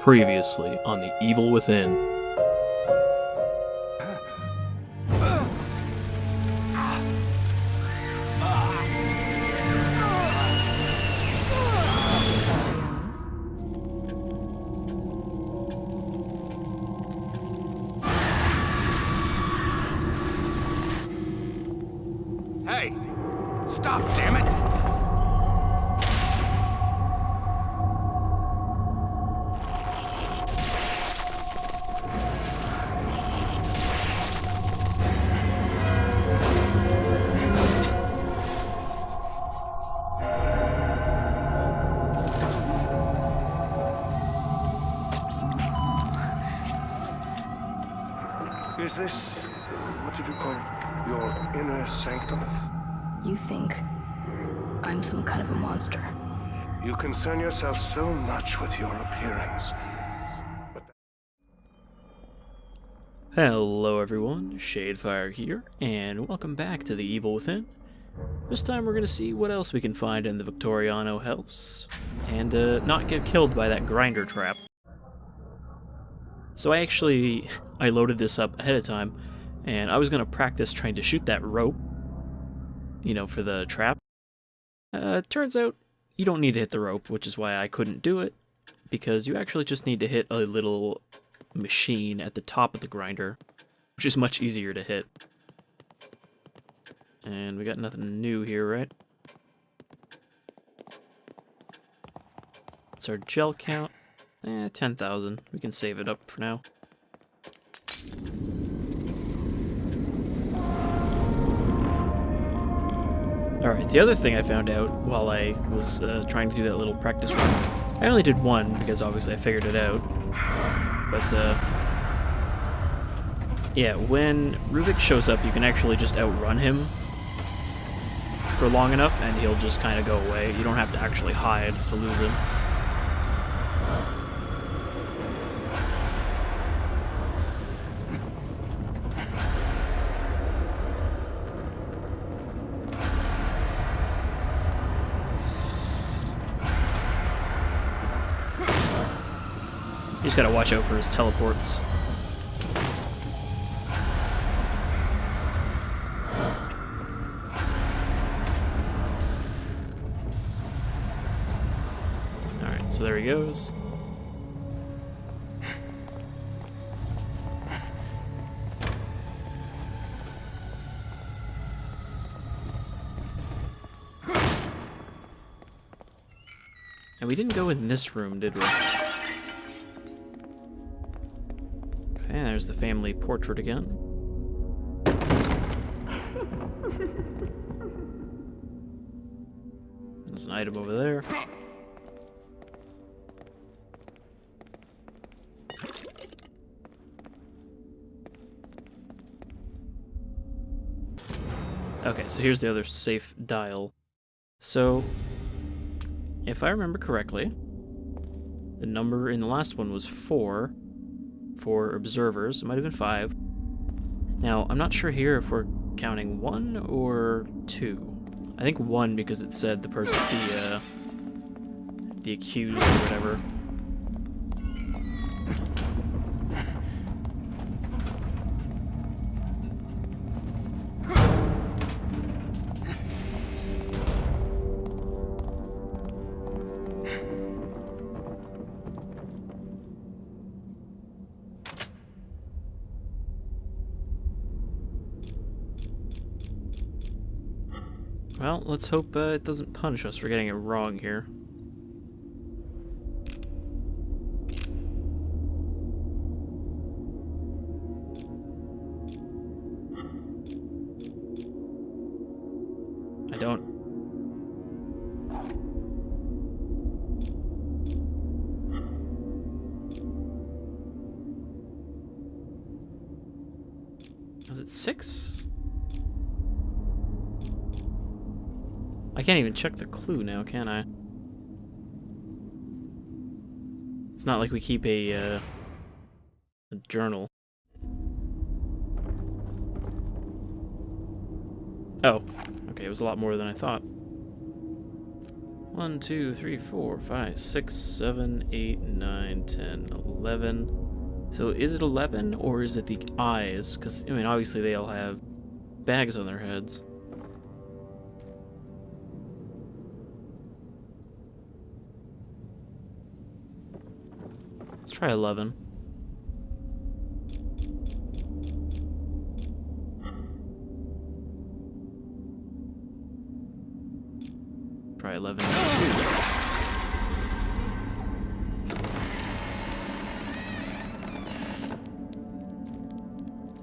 Previously on The Evil Within. Hey! Stop, damn it! Is this, what did you call it, your inner sanctum? You think I'm some kind of a monster. You concern yourself so much with your appearance. Hello everyone, Shadefyre here, and welcome back to The Evil Within. This time we're going to see what else we can find in the Victoriano house, and not get killed by that grinder trap. So I loaded this up ahead of time, and I was going to practice trying to shoot that rope, you know, for the trap. Turns out you don't need to hit the rope, which is why I couldn't do it, because you actually just need to hit a little machine at the top of the grinder, which is much easier to hit. And we got nothing new here, right? It's our gel count. 10,000. We can save it up for now. Alright, the other thing I found out while I was trying to do that little practice run, I only did one because obviously I figured it out. But, yeah, when Ruvik shows up, you can actually just outrun him for long enough and he'll just kind of go away. You don't have to actually hide to lose him. You just gotta watch out for his teleports. Alright, so there he goes. And we didn't go in this room, did we? Okay, there's the family portrait again. There's an item over there. Okay, so here's the other safe dial. So, if I remember correctly, the number in the last one was 4. For observers. It might have been 5. Now, I'm not sure here if we're counting 1 or 2. I think 1 because it said the person, the accused or whatever. Well, let's hope it doesn't punish us for getting it wrong here. I don't. Was it 6? I can't even check the clue now, can I? It's not like we keep a journal. Oh, okay, it was a lot more than I thought. Well, 1, 2, 3, 4, 5, 6, 7, 8, 9, 10, 11. So is it 11 or is it the eyes? Because, I mean, obviously they all have bags on their heads. Let's try 11. Try 11 too.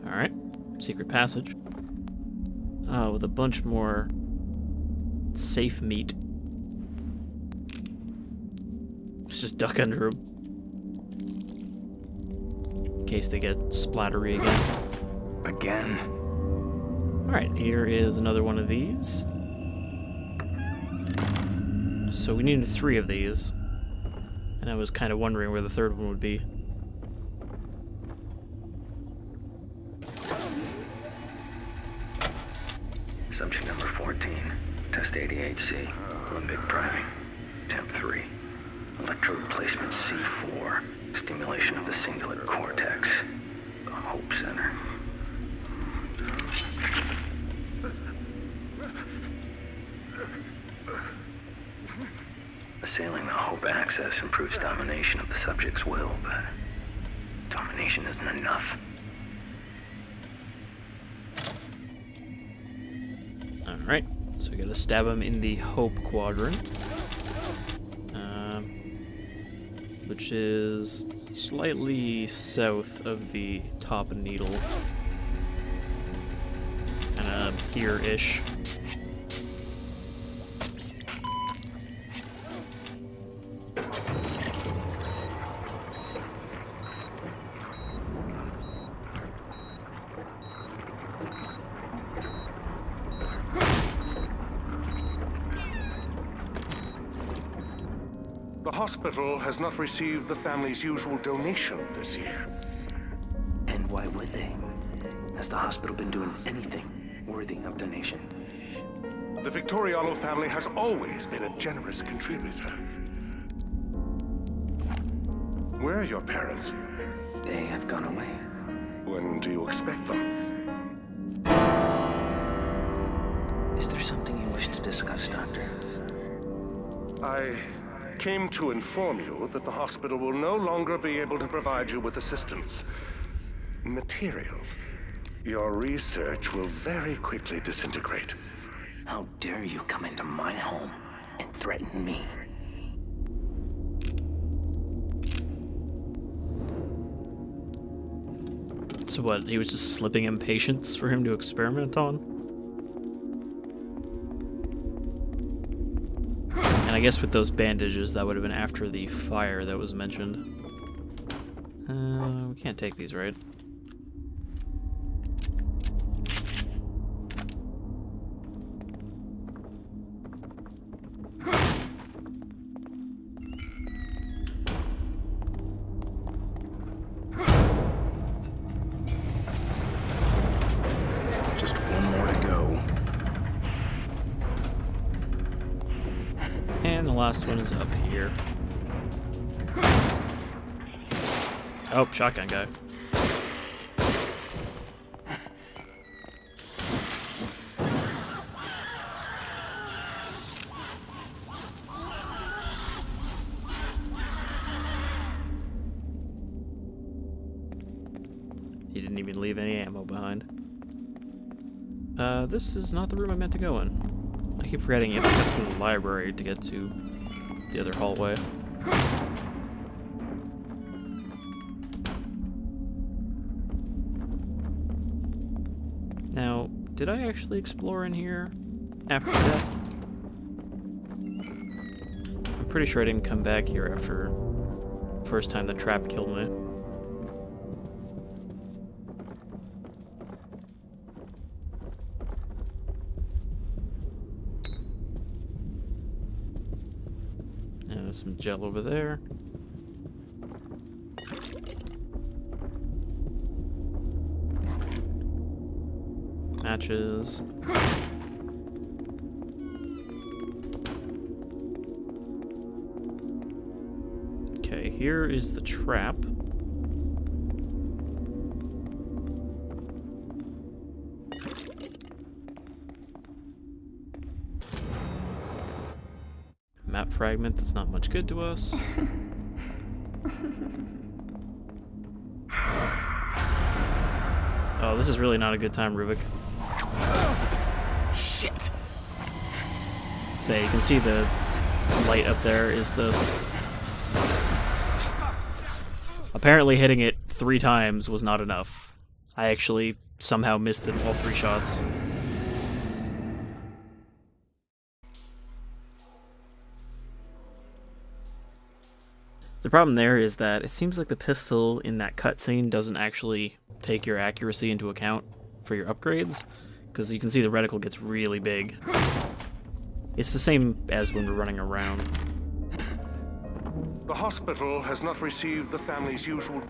Alright, secret passage. With a bunch more safe meat. Let's just duck under them. In case they get splattery again. Again? Alright, here is another one of these. So we needed 3 of these. And I was kind of wondering where the third one would be. Subject number 14, test 88C, limbic priming, temp 3, electrode placement C4, stimulation of the cingulate cortex, the Hope Center. Assailing the Hope axis improves domination of the subject's will, but domination isn't enough. Alright, so we gotta stab him in the Hope quadrant. Which is slightly south of the top needle. Kinda here-ish. The hospital has not received the family's usual donation this year. And why would they? Has the hospital been doing anything worthy of donation? The Victoriano family has always been a generous contributor. Where are your parents? They have gone away. When do you expect them? Is there something you wish to discuss, Doctor? I came to inform you that the hospital will no longer be able to provide you with assistance. Materials. Your research will very quickly disintegrate. How dare you come into my home and threaten me? So what, he was just slipping him patients for him to experiment on? And I guess with those bandages, that would have been after the fire that was mentioned. We can't take these, right? Just one more to go. And the last one is up here. Oh, shotgun guy. He didn't even leave any ammo behind. This is not the room I meant to go in. I keep forgetting you have to go through the library to get to the other hallway. Now, did I actually explore in here after that? I'm pretty sure I didn't come back here after the first time the trap killed me. There's some gel over there. Matches. Okay, here is the trap. Map fragment that's not much good to us. Oh, this is really not a good time, Ruvik. Shit! So yeah, you can see the light up there is the... Apparently hitting it 3 times was not enough. I actually somehow missed it all 3 shots. The problem there is that it seems like the pistol in that cutscene doesn't actually take your accuracy into account for your upgrades, because you can see the reticle gets really big. It's the same as when we're running around. The hospital has not received the family's usual...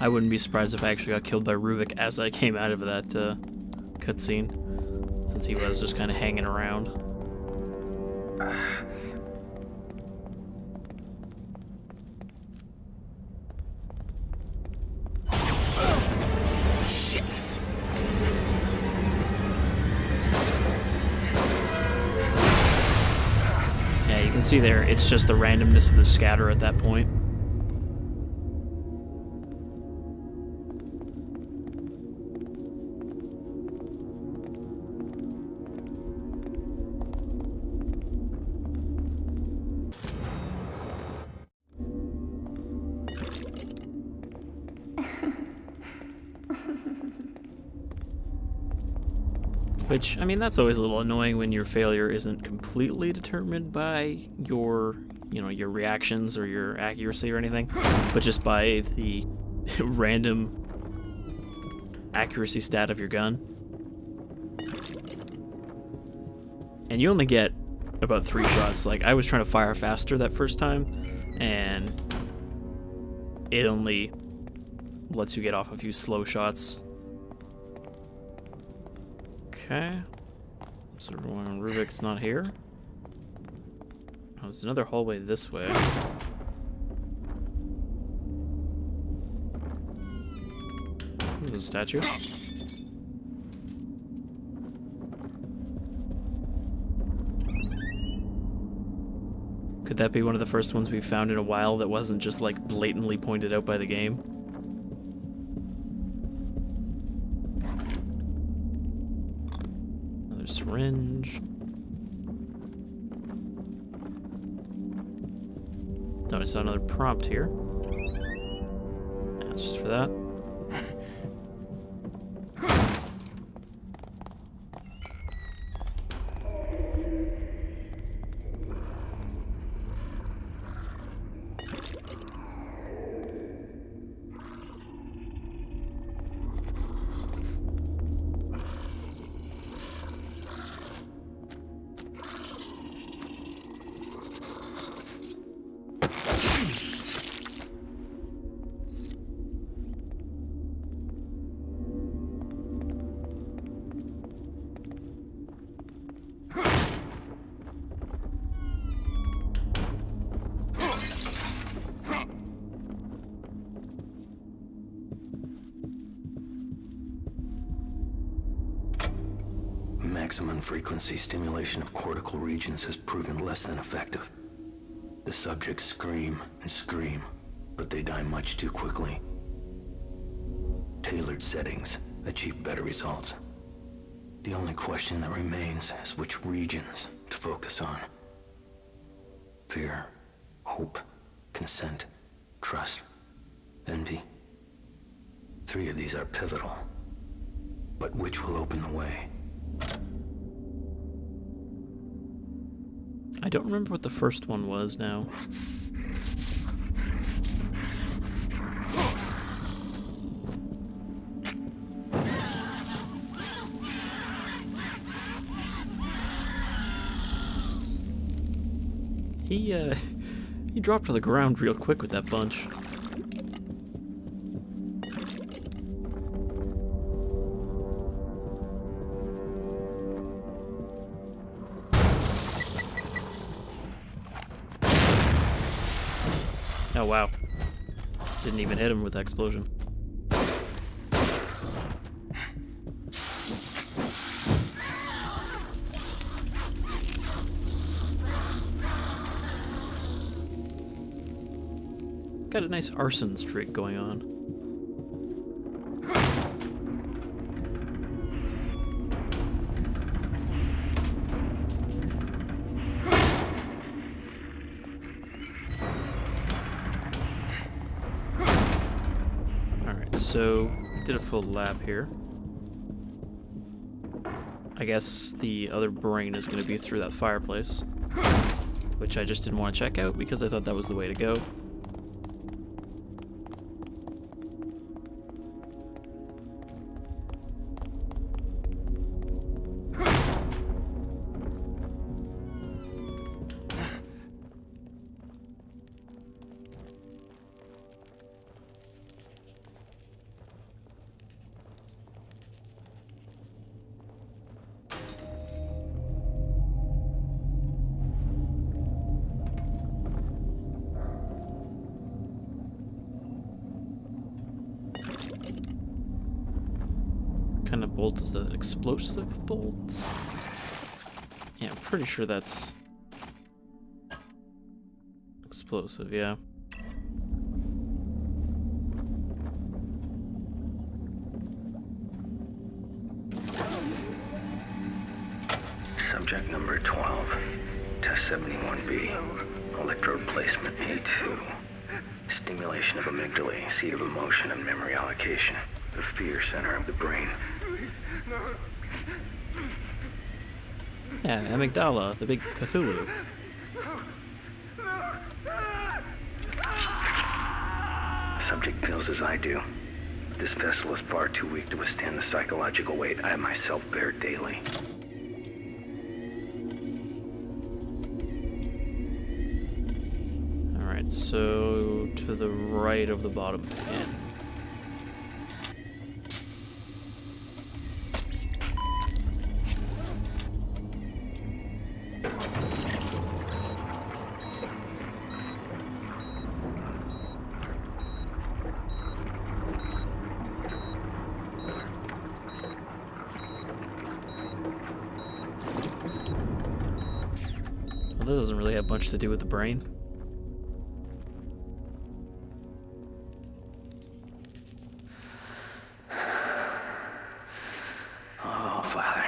I wouldn't be surprised if I actually got killed by Ruvik as I came out of that cutscene, since he was just kind of hanging around. Shit! Yeah, you can see there, it's just the randomness of the scatter at that point. Which, I mean, that's always a little annoying when your failure isn't completely determined by your, your reactions or your accuracy or anything, but just by the random accuracy stat of your gun. And you only get about 3 shots. Like, I was trying to fire faster that first time, and it only lets you get off a few slow shots. Okay, so Ruvik's not here. Oh, there's another hallway this way. There's a statue. Could that be one of the first ones we've found in a while that wasn't just like blatantly pointed out by the game? Syringe. Oh, I saw another prompt here. That's just for that. Maximum frequency stimulation of cortical regions has proven less than effective. The subjects scream and scream, but they die much too quickly. Tailored settings achieve better results. The only question that remains is which regions to focus on. Fear, hope, consent, trust, envy. 3 of these are pivotal. But which will open the way? I don't remember what the first one was now. He dropped to the ground real quick with that bunch. Oh wow. Didn't even hit him with that explosion. Got a nice arson streak going on. Alright, so did a full lap here. I guess the other brain is going to be through that fireplace, which I just didn't want to check out because I thought that was the way to go. What kind of bolt is that? Explosive bolt? Yeah, I'm pretty sure that's explosive, yeah. Subject number 12, test 71B, electrode placement A2, stimulation of amygdala, seat of emotion and memory allocation, the fear center of the brain. Yeah, amygdala, the big Cthulhu. Subject feels as I do. This vessel is far too weak to withstand the psychological weight I myself bear daily. Alright, so to the right of the bottom pin. Well, this doesn't really have much to do with the brain. Oh, Father.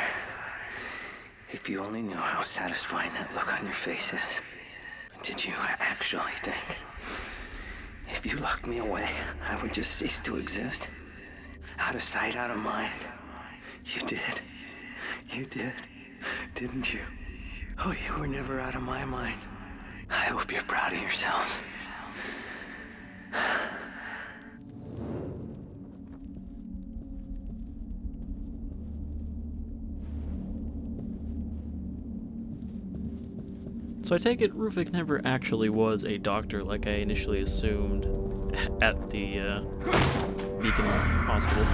If you only knew how satisfying that look on your face is. Did you actually think if you locked me away, I would just cease to exist? Out of sight, out of mind. You did. You did. Didn't you? Oh, you were never out of my mind. I hope you're proud of yourselves. So I take it Ruvik never actually was a doctor like I initially assumed at the Beacon Hospital.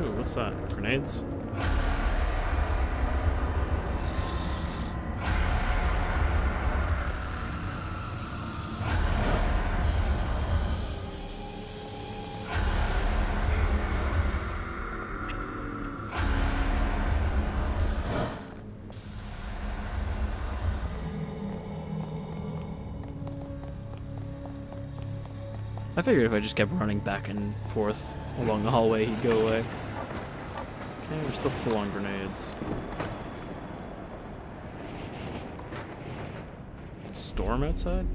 Ooh, what's that? Grenades? I figured if I just kept running back and forth along the hallway, he'd go away. Okay, we're still full on grenades. Storm outside?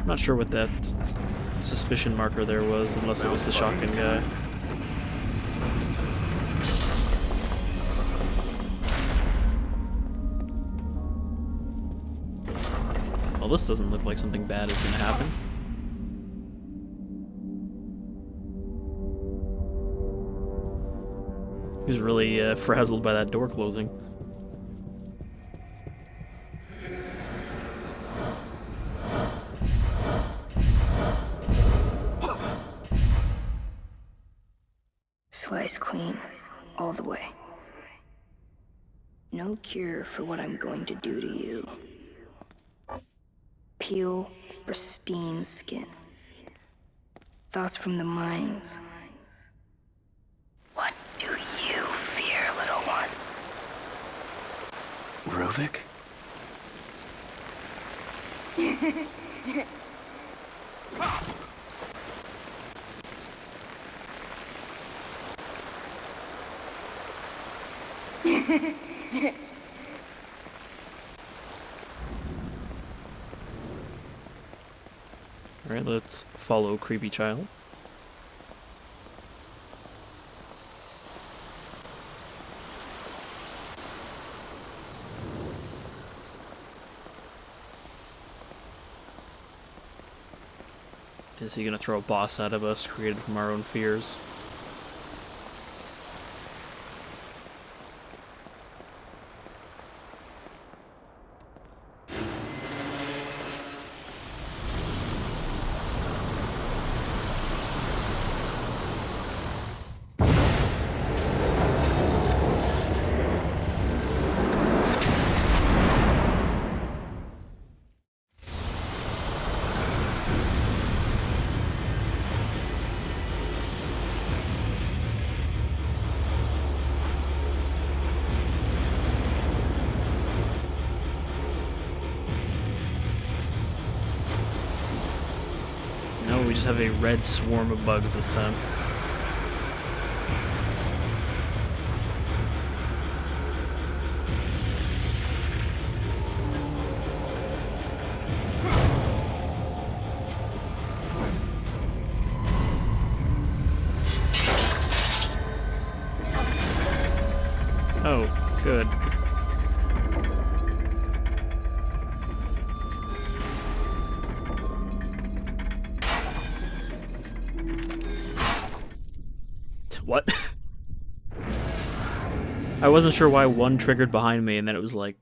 not sure what that suspicion marker there was, unless it was the shotgun guy. Well, this doesn't look like something bad is going to happen. He was really frazzled by that door closing. Slice clean, all the way. No cure for what I'm going to do to you. Peel, pristine skin. Thoughts from the mines. What do you fear, little one? Ruvik? Alright, let's follow Creepy Child. Is he gonna throw a boss out of us created from our own fears? No, we just have a red swarm of bugs this time. Oh, good. What? I wasn't sure why one triggered behind me and then it was like,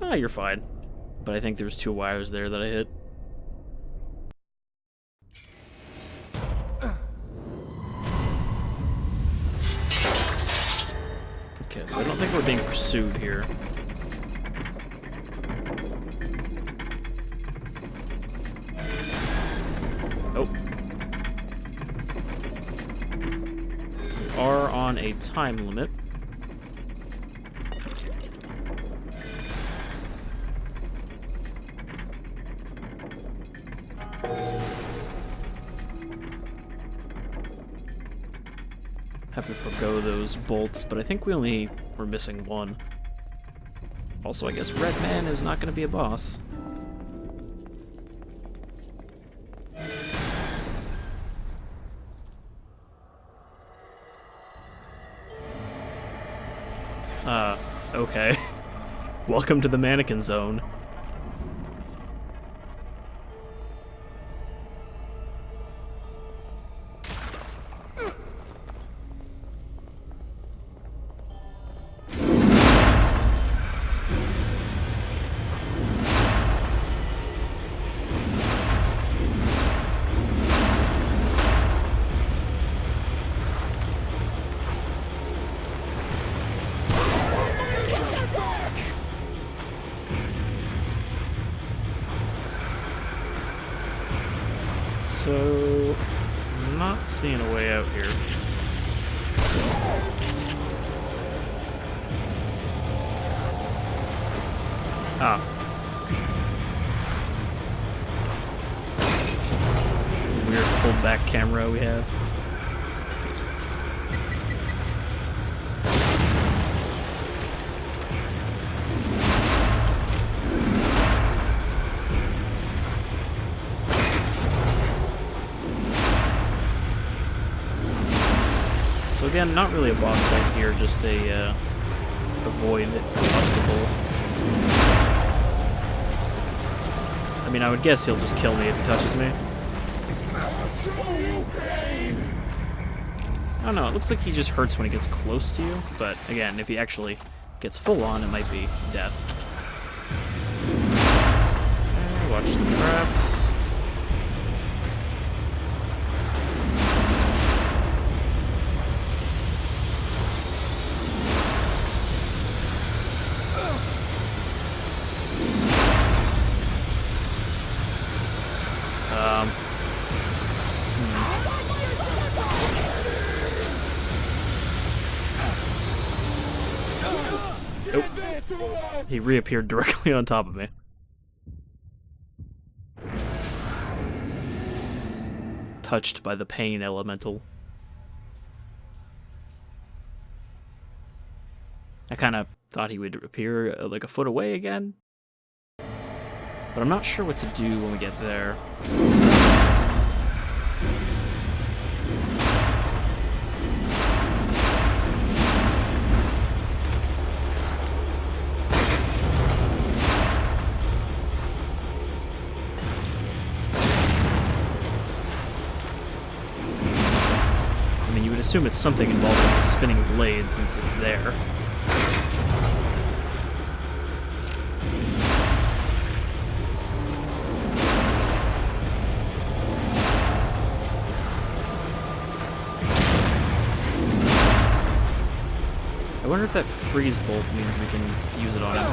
ah, you're fine. But I think there's 2 wires there that I hit. Okay, so I don't think we're being pursued here. Oh. We are on a time limit. Have to forgo those bolts, but I think we only were missing 1. Also, I guess Red Man is not going to be a boss. Okay. Welcome to the mannequin zone. So, I'm not seeing a way out here. Ah. Weird pulled back camera we have. again, not really a boss fight here, just a void obstacle. I mean, I would guess he'll just kill me if he touches me. I don't know, it looks like he just hurts when he gets close to you, but again, if he actually gets full on, it might be death. Okay, watch the traps. Nope. He reappeared directly on top of me. Touched by the pain elemental. I kind of thought he would appear like a foot away again. But I'm not sure what to do when we get there. Assume it's something involving the spinning blade since it's there. I wonder if that freeze bolt means we can use it on him.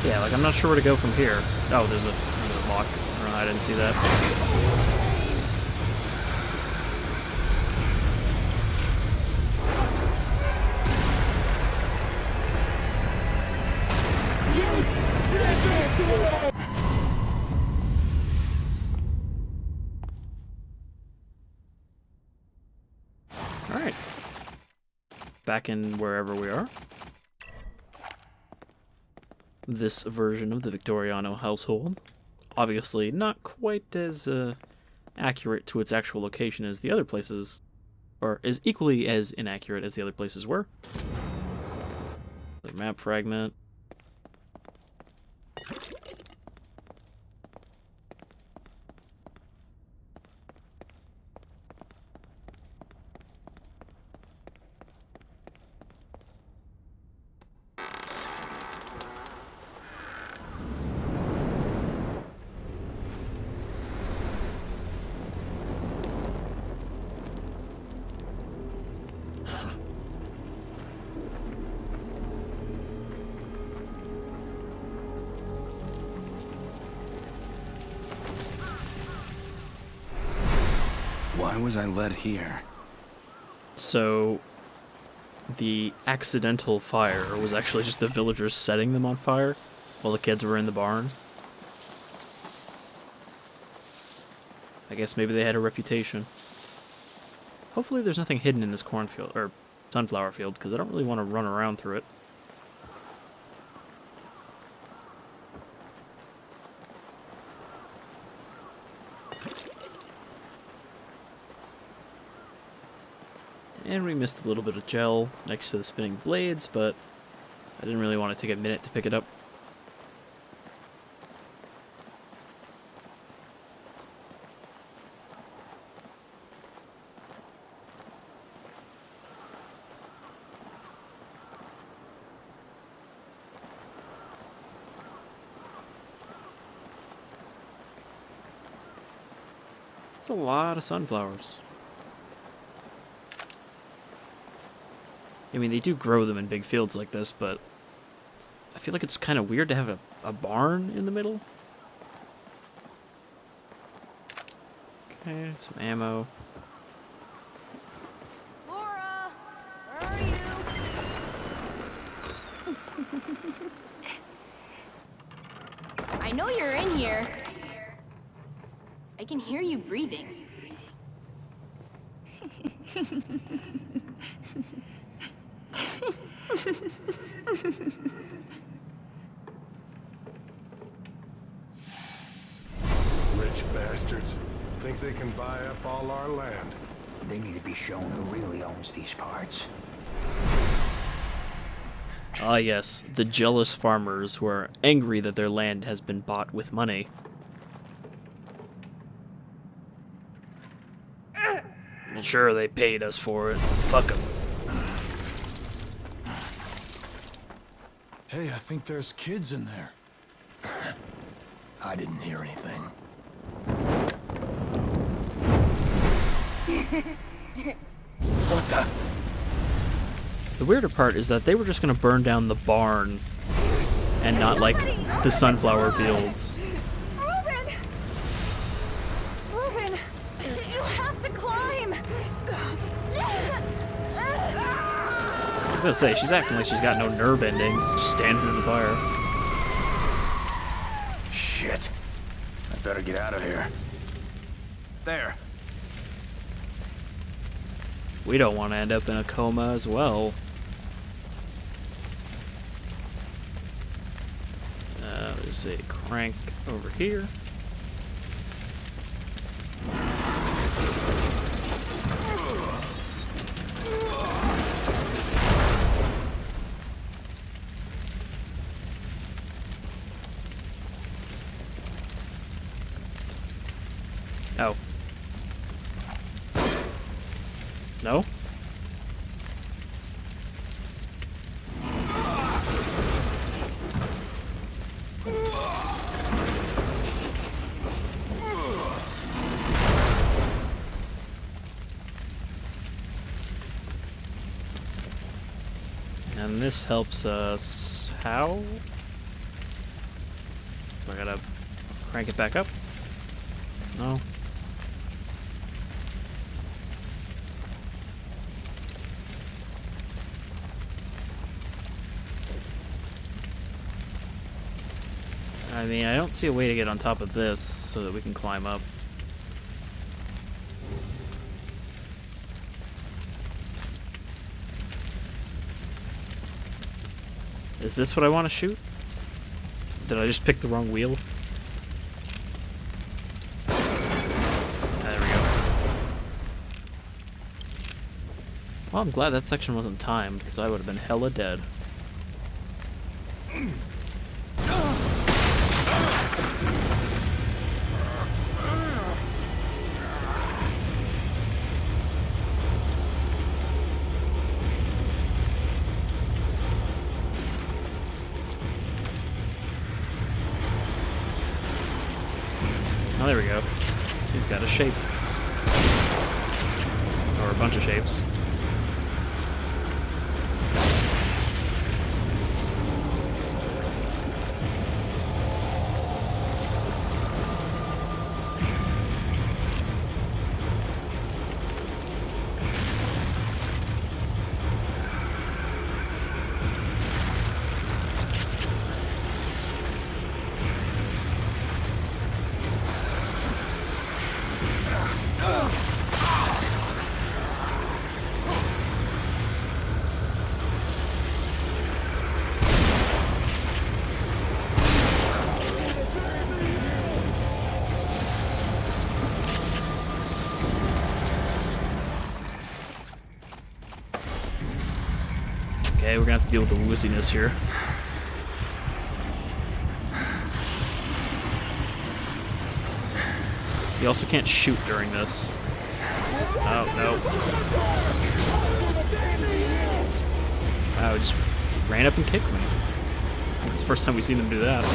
Yeah, like I'm not sure where to go from here. Oh, there's a lock. I didn't see that. Alright. Back in wherever we are. This version of the Victoriano household. Obviously not quite as accurate to its actual location as the other places, or is equally as inaccurate as the other places were. The map fragment. Why was I led here? So, the accidental fire was actually just the villagers setting them on fire while the kids were in the barn. I guess maybe they had a reputation. Hopefully there's nothing hidden in this cornfield, or sunflower field, because I don't really want to run around through it. And we missed a little bit of gel next to the spinning blades, but I didn't really want to take a minute to pick it up. That's a lot of sunflowers. I mean, they do grow them in big fields like this, but I feel like it's kind of weird to have a barn in the middle. Okay, some ammo. Laura, where are you? I know you're in here. I can hear you breathing. Rich bastards think they can buy up all our land. They need to be shown who really owns these parts. Ah yes, the jealous farmers who are angry that their land has been bought with money. Well, sure, they paid us for it. Fuck them. Hey, I think there's kids in there. I didn't hear anything. What the? The weirder part is that they were just gonna burn down the barn and not, like, the sunflower fields. Reuben! Reuben! You have to climb! I was gonna say, she's acting like she's got no nerve endings, just standing in the fire. Shit. I better get out of here. There. We don't want to end up in a coma as well. There's a crank over here. Oh. No? And this helps us how? I gotta crank it back up? No. I mean, I don't see a way to get on top of this so that we can climb up. Is this what I want to shoot? Did I just pick the wrong wheel? There we go. Well, I'm glad that section wasn't timed, because I would have been hella dead. Oh, there we go. He's got a shape. Or a bunch of shapes. Okay, we're gonna have to deal with the wooziness here. You also can't shoot during this. Oh, no. Wow, he just ran up and kicked me. It's the first time we've seen them do that.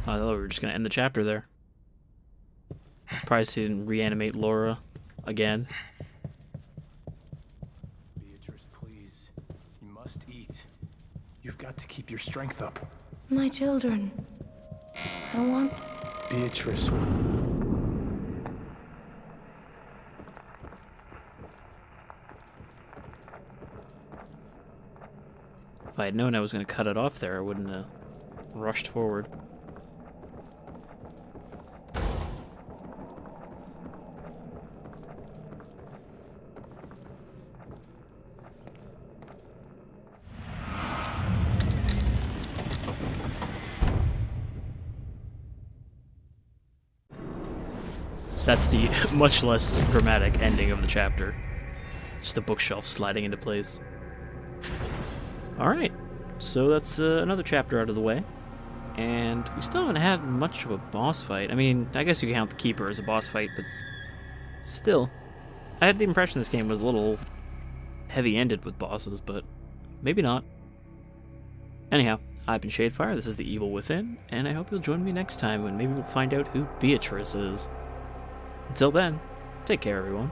I thought we were just gonna end the chapter there. Surprised he didn't reanimate Laura again. Beatrice, please. You must eat. You've got to keep your strength up. My children. I want. Beatrice. If I had known I was gonna cut it off there, I wouldn't have rushed forward. That's the much less dramatic ending of the chapter. Just a bookshelf sliding into place. Alright, so that's another chapter out of the way. And we still haven't had much of a boss fight. I mean, I guess you can count the Keeper as a boss fight, but still. I had the impression this game was a little heavy-ended with bosses, but maybe not. Anyhow, I've been Shadefyre, this is The Evil Within, and I hope you'll join me next time when maybe we'll find out who Beatrice is. Until then, take care everyone.